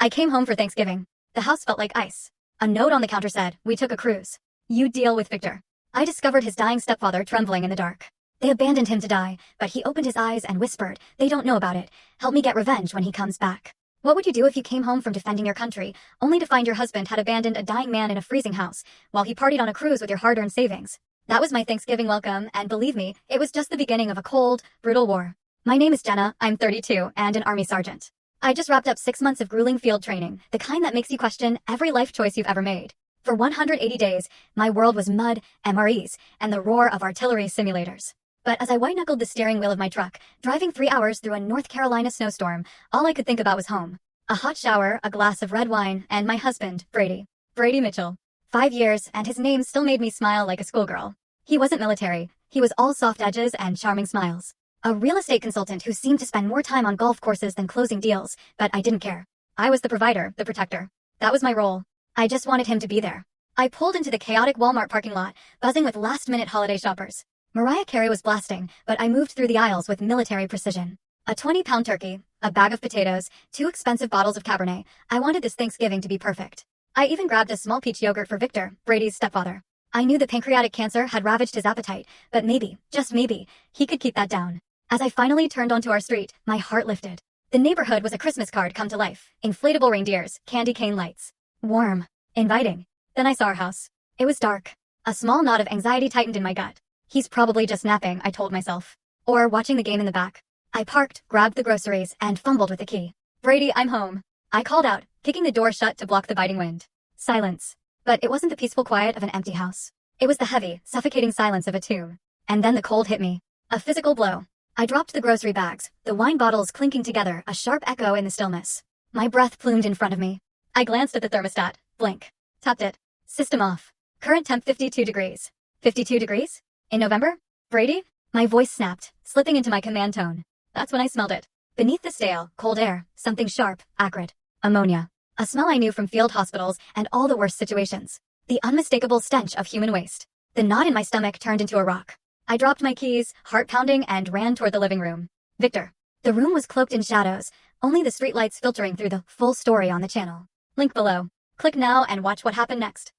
I came home for Thanksgiving. The house felt like ice. A note on the counter said, "We took a cruise. You deal with Victor." I discovered his dying stepfather trembling in the dark. They abandoned him to die, but he opened his eyes and whispered, "They don't know about it. Help me get revenge when he comes back." What would you do if you came home from defending your country, only to find your husband had abandoned a dying man in a freezing house, while he partied on a cruise with your hard-earned savings? That was my Thanksgiving welcome, and believe me, it was just the beginning of a cold, brutal war. My name is Jenna, I'm 32, and an Army sergeant. I just wrapped up 6 months of grueling field training, the kind that makes you question every life choice you've ever made. For 180 days, my world was mud, MREs, and the roar of artillery simulators. But as I white-knuckled the steering wheel of my truck, driving 3 hours through a North Carolina snowstorm, all I could think about was home. A hot shower, a glass of red wine, and my husband, Brady. Brady Mitchell. 5 years, and his name still made me smile like a schoolgirl. He wasn't military. He was all soft edges and charming smiles. A real estate consultant who seemed to spend more time on golf courses than closing deals, but I didn't care. I was the provider, the protector. That was my role. I just wanted him to be there. I pulled into the chaotic Walmart parking lot, buzzing with last-minute holiday shoppers. Mariah Carey was blasting, but I moved through the aisles with military precision. A 20-pound turkey, a bag of potatoes, 2 expensive bottles of Cabernet. I wanted this Thanksgiving to be perfect. I even grabbed a small peach yogurt for Victor, Brady's stepfather. I knew that pancreatic cancer had ravaged his appetite, but maybe, just maybe, he could keep that down. As I finally turned onto our street, my heart lifted. The neighborhood was a Christmas card come to life. Inflatable reindeers, candy cane lights. Warm. Inviting. Then I saw our house. It was dark. A small knot of anxiety tightened in my gut. He's probably just napping, I told myself. Or watching the game in the back. I parked, grabbed the groceries, and fumbled with the key. "Brady, I'm home." I called out, kicking the door shut to block the biting wind. Silence. But it wasn't the peaceful quiet of an empty house. It was the heavy, suffocating silence of a tomb. And then the cold hit me. A physical blow. I dropped the grocery bags, the wine bottles clinking together, a sharp echo in the stillness. My breath plumed in front of me. I glanced at the thermostat. Blink. Tapped it. System off. Current temp 52 degrees. 52 degrees? In November? Brady? My voice snapped, slipping into my command tone. That's when I smelled it. Beneath the stale, cold air, something sharp, acrid. Ammonia. A smell I knew from field hospitals and all the worst situations. The unmistakable stench of human waste. The knot in my stomach turned into a rock. I dropped my keys, heart pounding, and ran toward the living room. Victor. The room was cloaked in shadows, only the streetlights filtering through the full story on the channel. Link below. Click now and watch what happened next.